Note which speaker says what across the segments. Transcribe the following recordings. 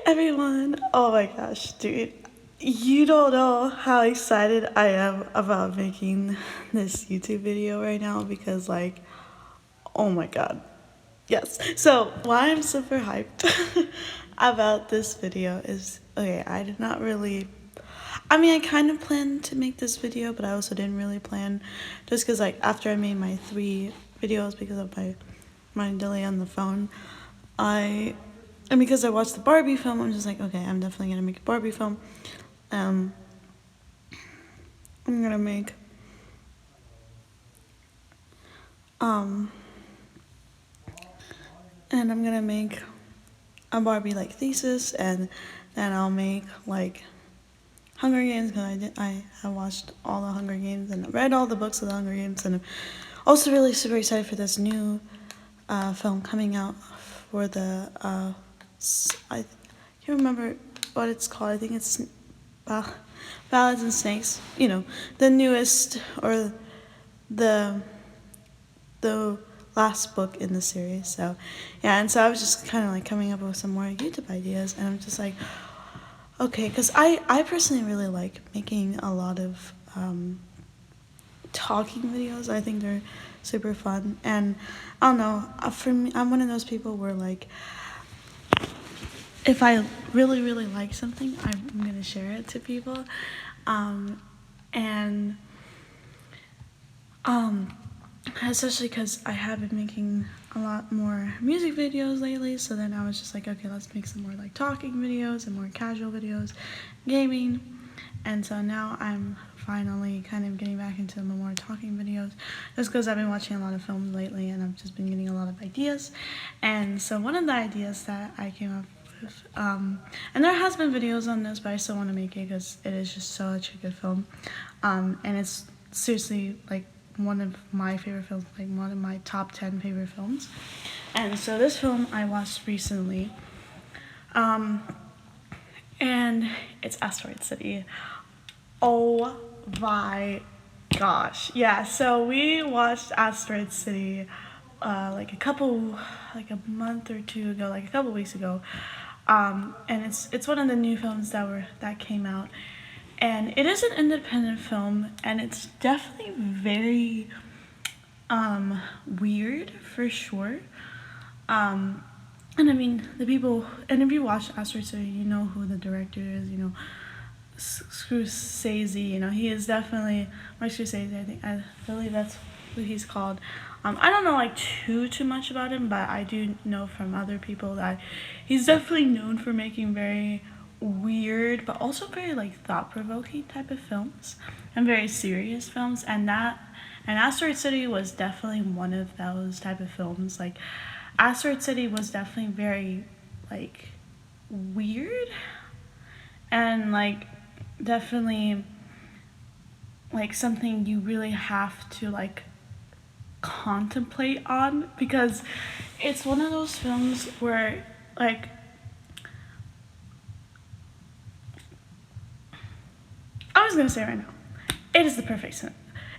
Speaker 1: Everyone, oh my gosh, dude. You don't know how excited I am about making this YouTube video right now because, like, oh my god. Yes. So, why I'm super hyped about this video is okay, I did not really. I mean, I kind of planned to make this video, but I also didn't really plan just because, like, after I made my 3 videos because of my delay on the phone, I and because I watched the Barbie film, I'm just like, okay, I'm definitely gonna make a Barbie film. Um, I'm gonna make um, and I'm gonna make a Barbie like thesis, and then I'll make like Hunger Games because I have watched all the Hunger Games and read all the books of the Hunger Games, and I'm also really super excited for this new film coming out for the I can't remember what it's called. I think it's Ballads and Snakes. You know, the newest or the the last book in the series. So yeah, and so I was just kind of like coming up with some more YouTube ideas, and I'm just like, okay, because I personally really like making a lot of talking videos. I think they're super fun, and I don't know, for me, I'm one of those people where, like, if I really really like something, I'm gonna share it to people, and especially because I have been making a lot more music videos lately, so then I was just like, okay, let's make some more like talking videos and more casual videos, gaming, and so now I'm finally kind of getting back into the more talking videos just because I've been watching a lot of films lately and I've just been getting a lot of ideas. And so one of the ideas that I came up with, and there has been videos on this, but I still want to make it because it is just such a good film, and it's seriously like one of my favorite films, like one of my top 10 favorite films. And so this film I watched recently, and it's Asteroid City. Oh my gosh. Yeah, so we watched Asteroid City like a month or two ago, like a couple weeks ago. And it's one of the new films that came out. And it is an independent film, and it's definitely very weird for sure. And I mean, and if you watch Asteroid City, you know who the director is, you know, Scorsese, you know, he is definitely Mark Scorsese. I believe that's who he's called. I don't know like too much about him, but I do know from other people that he's definitely known for making very weird, but also very like thought-provoking type of films and very serious films. And Asteroid City was definitely one of those type of films. Like, Asteroid City was definitely very like weird and like definitely like something you really have to like contemplate on, because it's one of those films where like I was gonna say right now, it is the perfect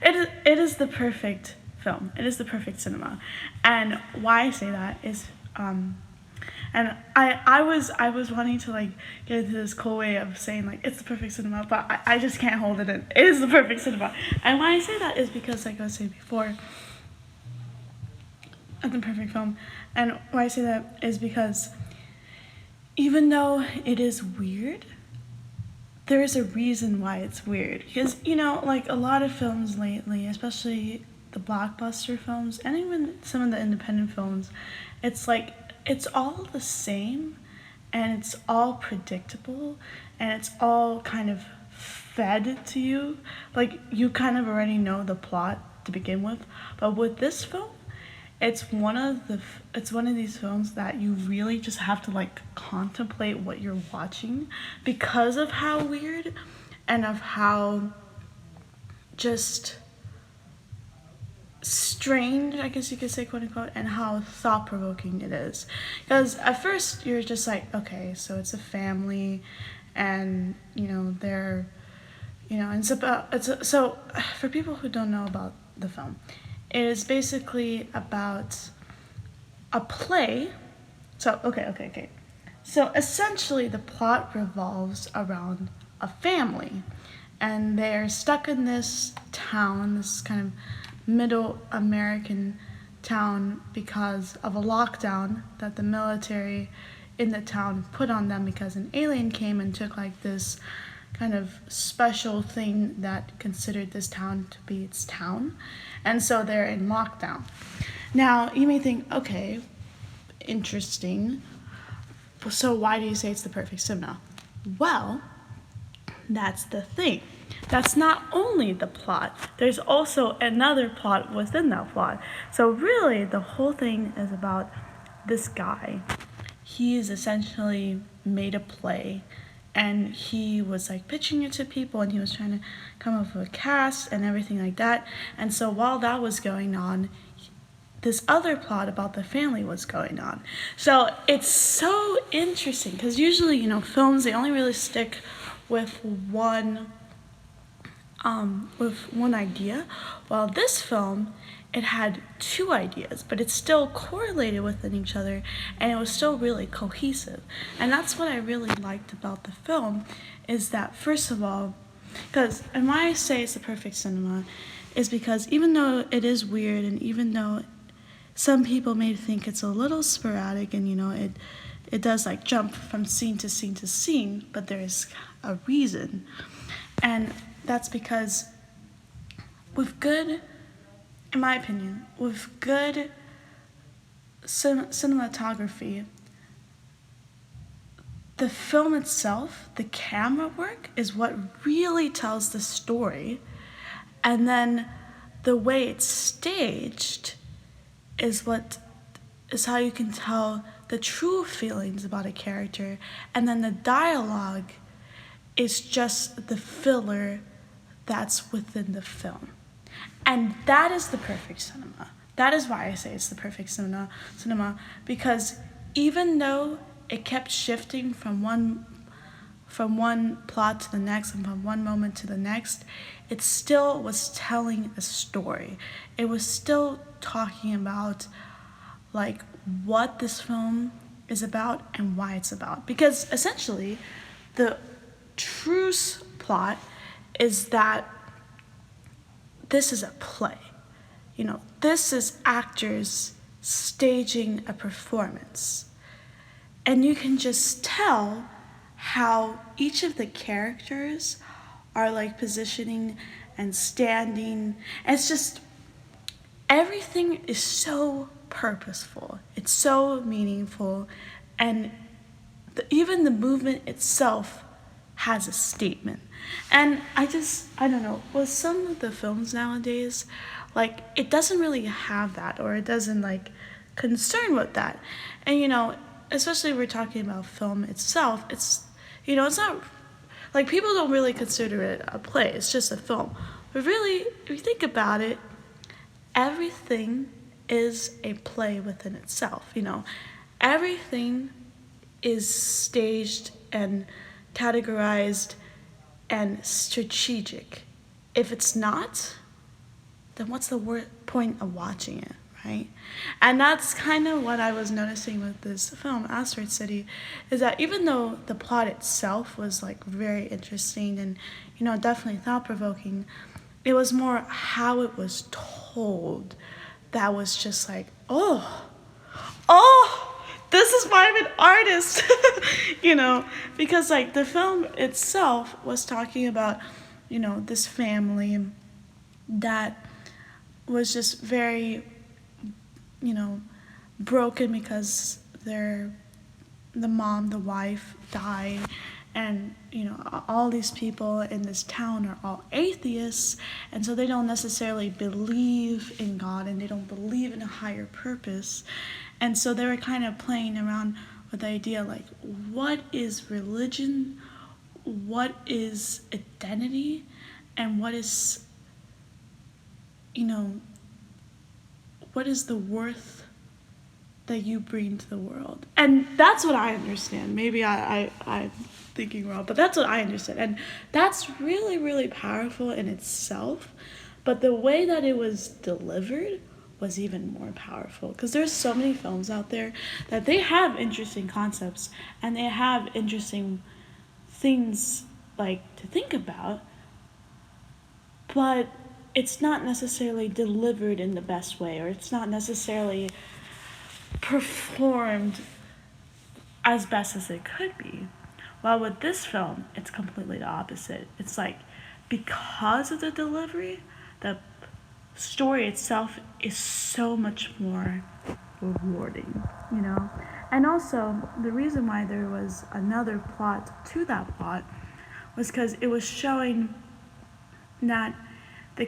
Speaker 1: it is the perfect film. It is the perfect cinema. And why I say that is and I was wanting to like get into this cool way of saying like it's the perfect cinema, but I just can't hold it in. It is the perfect cinema. And why I say that is because, like I was saying before, it's the perfect film. And why I say that is because even though it is weird, there is a reason why it's weird. Because, you know, like a lot of films lately, especially the blockbuster films and even some of the independent films, it's like it's all the same and it's all predictable and it's all kind of fed to you. Like, you kind of already know the plot to begin with. But with this film, it's one of these films that you really just have to like contemplate what you're watching because of how weird and of how just strange, I guess you could say, quote unquote, and how thought provoking it is. Because at first you're just like, okay, so it's a family, and you know they're, you know, and so for people who don't know about the film, it is basically about a play. So okay. So essentially, the plot revolves around a family, and they're stuck in this town, this kind of middle American town, because of a lockdown that the military in the town put on them because an alien came and took like this kind of special thing that considered this town to be its town. And so they're in lockdown. Now, you may think, okay, interesting. So why do you say it's the perfect cinema? Well, that's the thing. That's not only the plot, there's also another plot within that plot. So, really, the whole thing is about this guy. He is essentially made a play, and he was like pitching it to people, and he was trying to come up with a cast and everything like that. And so, while that was going on, this other plot about the family was going on. So it's so interesting because usually, films, they only really stick with one idea. While this film, it had two ideas, but it's still correlated within each other, and it was still really cohesive. And that's what I really liked about the film, is that first of all, and why I say it's the perfect cinema is because even though it is weird, and even though some people may think it's a little sporadic, and it does like jump from scene to scene to scene, but there is a reason. And that's because in my opinion, with good cinematography, the film itself, the camera work, is what really tells the story. And then the way it's staged is how you can tell the true feelings about a character, and then the dialogue is just the filler that's within the film. And that is the perfect cinema. That is why I say it's the perfect cinema, because even though it kept shifting from one plot to the next and from one moment to the next, it still was telling a story. It was still talking about like what this film is about and why it's about. Because essentially, the true plot is that this is a play. This is actors staging a performance. And you can just tell how each of the characters are like positioning and standing. And it's just, everything is so purposeful. It's so meaningful. And even the movement itself has a statement. And I don't know, with some of the films nowadays, like, it doesn't really have that, or it doesn't like concern with that. And especially if we're talking about film itself, it's not like, people don't really consider it a play, it's just a film. But really, if you think about it, everything is a play within itself. Everything is staged and categorized and strategic. If it's not, then what's the point of watching it, right? And that's kind of what I was noticing with this film, Asteroid City, is that even though the plot itself was like very interesting and definitely thought-provoking, it was more how it was told that was just like, oh, this is why I'm an artist. Because like the film itself was talking about this family that was just very broken because the wife died, and all these people in this town are all atheists, and so they don't necessarily believe in God, and they don't believe in a higher purpose. And so they were kind of playing around with the idea, like, what is religion, what is identity, and what is the worth that you bring to the world. And that's what I understand. Maybe I'm thinking wrong, but that's what I understand. And that's really, really powerful in itself. But the way that it was delivered was even more powerful, because there's so many films out there that they have interesting concepts and they have interesting things like to think about, but it's not necessarily delivered in the best way, or it's not necessarily performed as best as it could be. While with this film, it's completely the opposite. It's like, because of the delivery, the story itself is so much more rewarding, you know? And also, the reason why there was another plot to that plot was because it was showing that the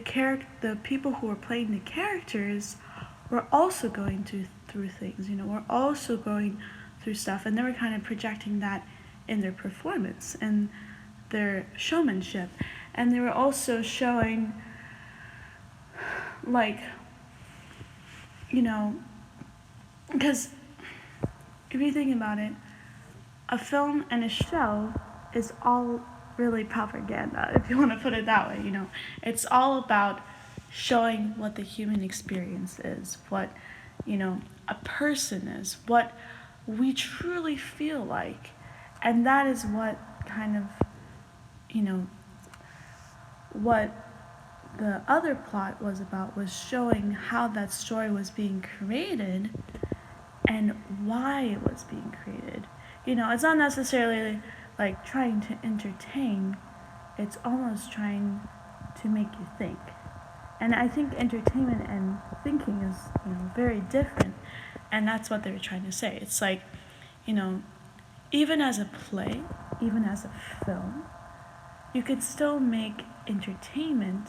Speaker 1: people who were playing the characters were also going through things, you know, were also going through stuff, and they were kind of projecting that in their performance and their showmanship. And they were also showing, like, you know, because if you think about it, a film and a show is all really propaganda, if you want to put it that way, you know. It's all about showing what the human experience is, what, you know, a person is, what we truly feel like. And that is what kind of, you know, what the other plot was about, was showing how that story was being created and why it was being created. You know, it's not necessarily like trying to entertain, it's almost trying to make you think. And I think entertainment and thinking is, you know, very different. And that's what they were trying to say. It's like, you know, even as a play, even as a film, you could still make entertainment,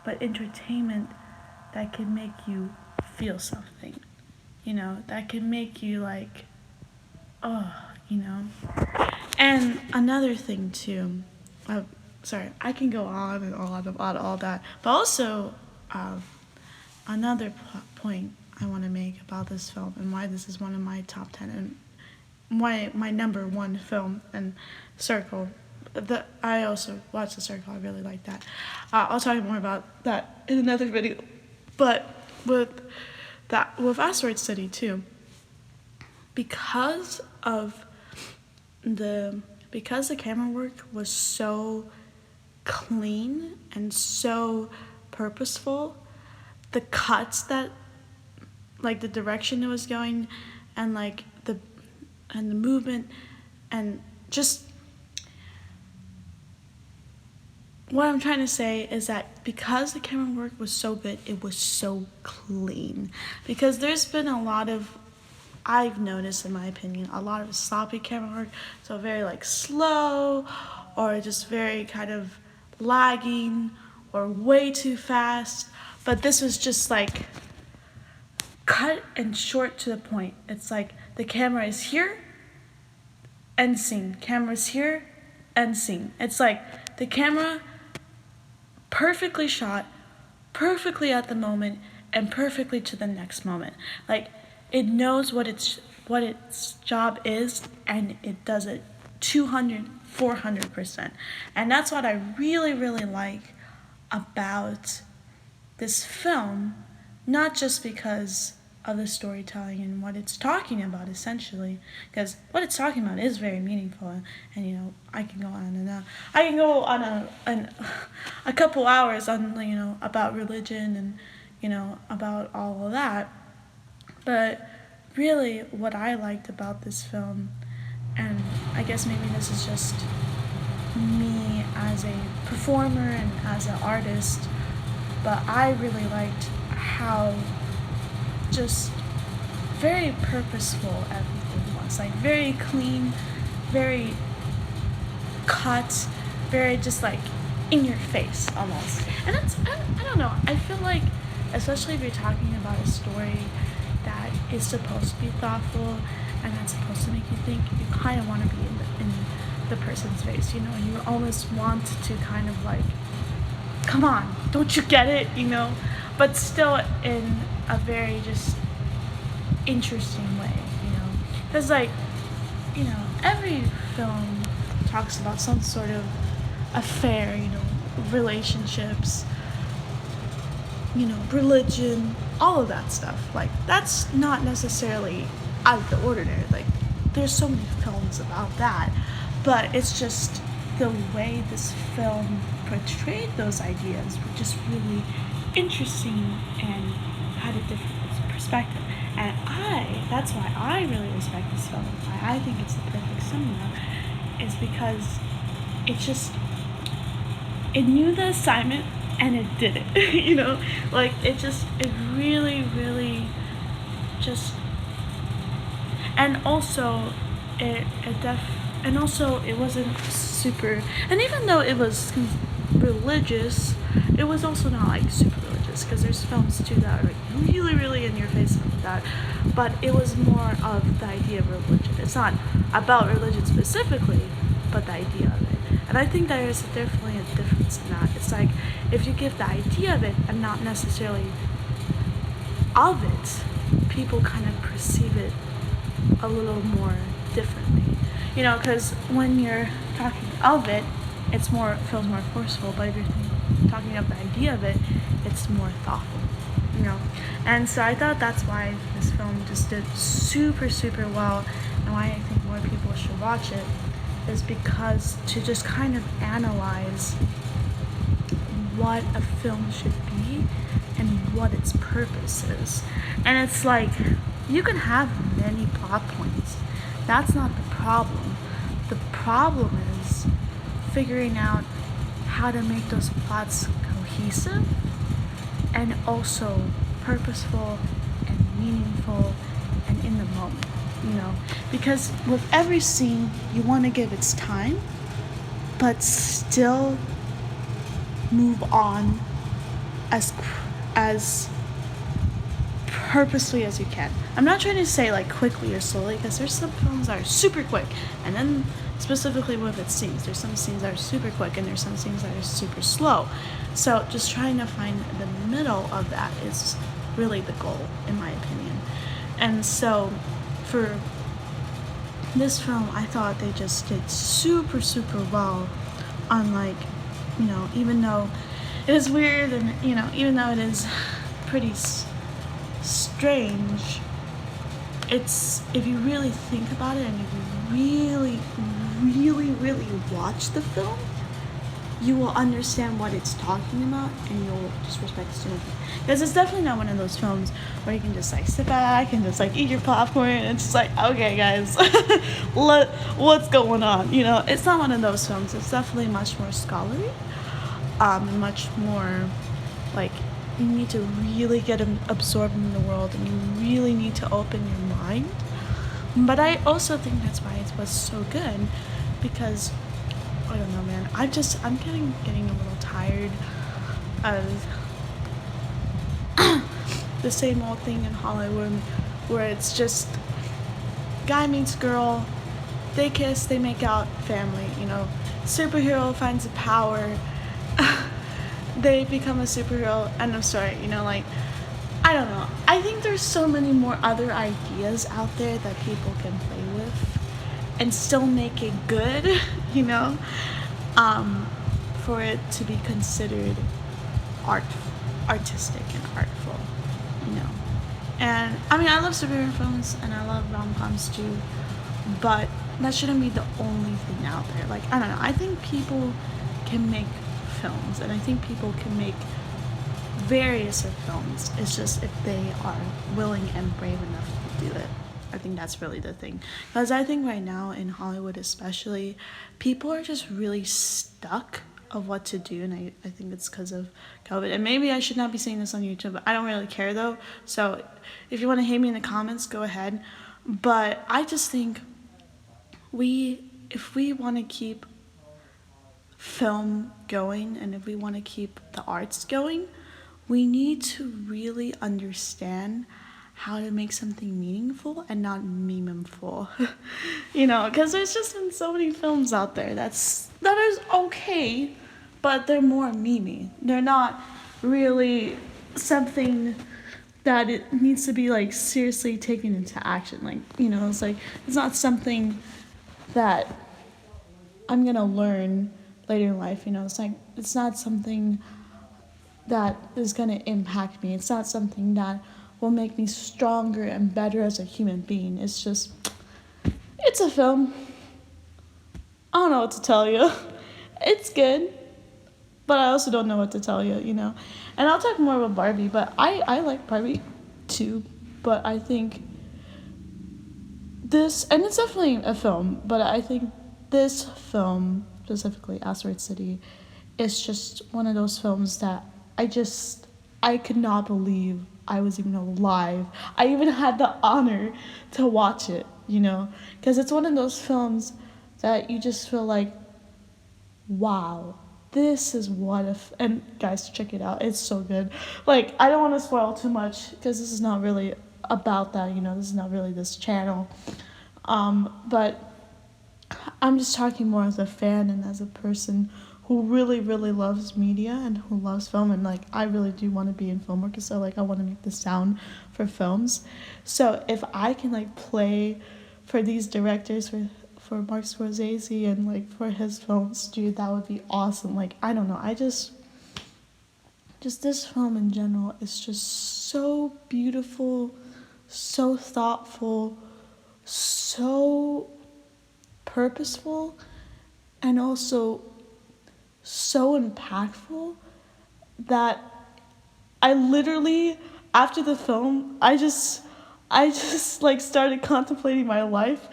Speaker 1: but entertainment that can make you feel something, you know, that can make you like, oh, you know. And another thing too, sorry, I can go on and on about all that, but also another point I want to make about this film and why this is one of my top 10 and why my number one film, and Circle. I also watched The Circle. I really like that. I'll talk more about that in another video. But with Asteroid City too, because the camera work was so clean and so purposeful, the cuts that, like, the direction it was going, and like the movement, and just what I'm trying to say is that because the camera work was so good, it was so clean. Because there's been a lot of, I've noticed in my opinion, a lot of sloppy camera work, so very like slow, or just very kind of lagging, or way too fast. But this was just like cut and short to the point. It's like the camera is here, end scene. Camera's here, end scene. It's like the camera perfectly shot, perfectly at the moment, and perfectly to the next moment. Like, it knows what its job is, and it does it 400%. And that's what I really, really like about this film, not just because of the storytelling and what it's talking about, essentially, because what it's talking about is very meaningful, and you know, I can go on and on. I can go on a couple hours on, you know, about religion and, you know, about all of that. But really, what I liked about this film, and I guess maybe this is just me as a performer and as an artist, but I really liked how just very purposeful everything was. Like, very clean, very cut, very just like in your face almost. And that's, I don't know, I feel like, especially if you're talking about a story that is supposed to be thoughtful and that's supposed to make you think, you kind of want to be in the person's face, you know. You almost want to kind of like, come on, don't you get it, you know? But still in a very just interesting way, you know. Because, like, you know, every film talks about some sort of affair, you know, relationships, you know, religion, all of that stuff. Like, that's not necessarily out of the ordinary. Like, there's so many films about that, but it's just the way this film portrayed those ideas were just really interesting and had a different perspective. And that's why I really respect this film, why I think it's the perfect cinema, is because it just, it knew the assignment and it did it. Like, it really, really just, and also it wasn't super, and even though it was religious, it was also not like super religious, because there's films too that are like really, really in your face with that, but it was more of the idea of religion. It's not about religion specifically, but the idea of it. And I think there is definitely a difference in that. It's like, if you give the idea of it and not necessarily of it, people kind of perceive it a little more differently. Because when you're talking of it, feels more forceful, but if you're talking about the idea of it, it's more thoughtful. And so I thought that's why this film just did super, super well, and why I think more people should watch it, is because to just kind of analyze what a film should be and what its purpose is. And it's like, you can have many plot points. That's not the problem. The problem is figuring out how to make those plots cohesive and also purposeful and meaningful and in the moment, because with every scene you want to give its time, but still move on as purposely as you can. I'm not trying to say like quickly or slowly, because there's some films that are super quick, and then specifically with its scenes, there's some scenes that are super quick and there's some scenes that are super slow. So just trying to find the middle of that is really the goal, in my opinion. And so for this film, I thought they just did super, super well on, like, even though it is weird, and even though it is pretty strange, it's, if you really think about it and if you really, really, really watch the film, you will understand what it's talking about, and you'll just respect the cinema. Because it's definitely not one of those films where you can just like sit back and just like eat your popcorn and it's just like, okay guys, what's going on? It's not one of those films. It's definitely much more scholarly, much more like, you need to really get absorbed in the world, and you really need to open your mind. But I also think that's why it was so good, because I don't know, man. I'm getting a little tired of the same old thing in Hollywood, where it's just guy meets girl, they kiss, they make out, family. Superhero finds a power, they become a superhero, end of story. Like, I don't know. I think there's so many more other ideas out there that people can play with and still make it good, for it to be considered artistic and artful, And I mean, I love superhero films and I love rom-coms too, but that shouldn't be the only thing out there. Like, I don't know. I think people can make films, and I think people can make various of films. It's just if they are willing and brave enough to do it. I think that's really the thing. Because I think right now in Hollywood especially, people are just really stuck of what to do, and I think it's because of COVID. And maybe I should not be saying this on YouTube, but I don't really care though. So if you want to hate me in the comments, go ahead. But I just think if we want to keep film going, and if we want to keep the arts going, we need to really understand how to make something meaningful and not meme-ful. Because there's just been so many films out there that is okay, but they're more memey. They're not really something that it needs to be like seriously taken into action. Like, it's like, it's not something that I'm gonna learn later in life. It's like, it's not something that is going to impact me. It's not something that will make me stronger and better as a human being. It's just, it's a film. I don't know what to tell you. It's good, but I also don't know what to tell you, you know. And I'll talk more about Barbie, but I like Barbie too, but I think this, and it's definitely a film, but I think this film, specifically Asteroid City, is just one of those films that I could not believe I was even alive. I even had the honor to watch it, you know, because it's one of those films that you just feel like, wow, this is what if, and guys, check it out, it's so good. Like, I don't want to spoil too much because this is not really about that, you know, this is not really this channel. But I'm just talking more as a fan and as a person who really, really loves media and who loves film, and like I really do want to be in film orchestra. Like I want to make the sound for films. So if I can like play for these directors, for Mark Scorsese and like for his films, dude, that would be awesome. Like I don't know, I just this film in general is just so beautiful, so thoughtful, so purposeful, and also so impactful that I literally, after the film, I just like started contemplating my life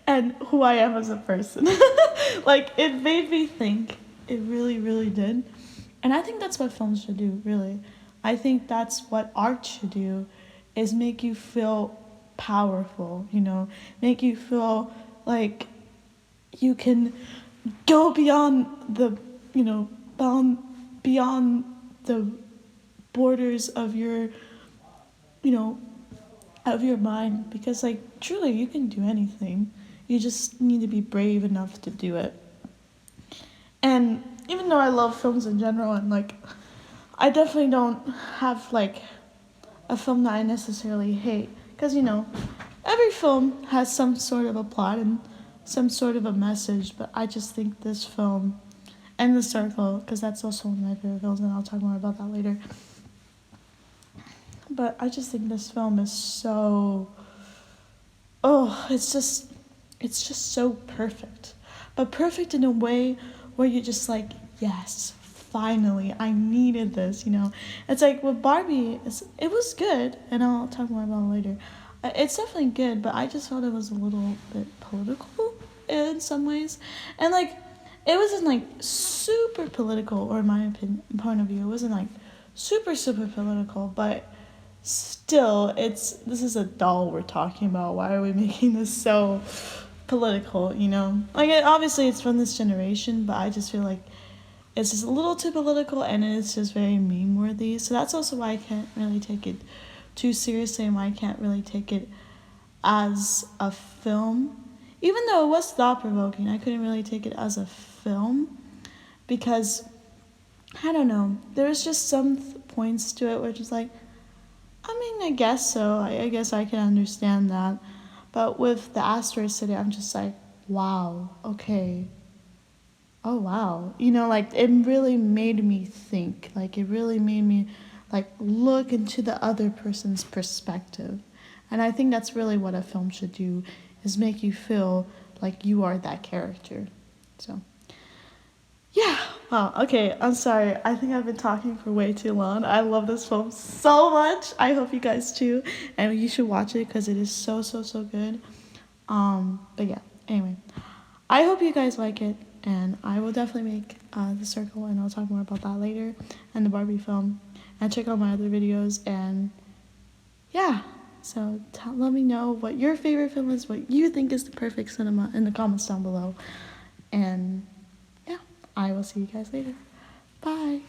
Speaker 1: and who I am as a person. Like it made me think. It really, really did. And I think that's what films should do, really. I think that's what art should do, is make you feel powerful, you know, make you feel like you can go beyond the, you know, beyond the borders of your, you know, of your mind, because like truly you can do anything. You just need to be brave enough to do it. And even though I love films in general, and like I definitely don't have like a film that I necessarily hate, because you know every film has some sort of a plot and some sort of a message, but I just think this film and The Circle, because that's also one of my favorite films, and I'll talk more about that later, but I just think this film is so, oh, it's just so perfect, but perfect in a way where you're just like, yes, finally, I needed this, you know. It's like with Barbie, it was good, and I'll talk more about it later. It's definitely good, but I just felt it was a little bit political in some ways, and like it wasn't like super political, or in my opinion, point of view, it wasn't like super political, but still, this is a doll we're talking about. Why are we making this so political, you know? Like obviously it's from this generation, but I just feel like it's just a little too political, and it's just very meme worthy. So that's also why I can't really take it too seriously, and why I can't really take it as a film. Even though it was thought provoking, I couldn't really take it as a film because I don't know. There's just some points to it which is like, I mean, I guess so. I guess I can understand that. But with the Asteroid City, I'm just like, wow, okay. Oh, wow. You know, like, it really made me think. Like, it really made me, like, look into the other person's perspective. And I think that's really what a film should do, is make you feel like you are that character. So, yeah. Wow, okay, I'm sorry. I think I've been talking for way too long. I love this film so much. I hope you guys too. And you should watch it because it is so, so, so good. But yeah, anyway. I hope you guys like it. And I will definitely make The Circle, and I'll talk more about that later. And the Barbie film. And check out my other videos. And yeah. So let me know what your favorite film is, what you think is the perfect cinema in the comments down below. And I will see you guys later. Bye.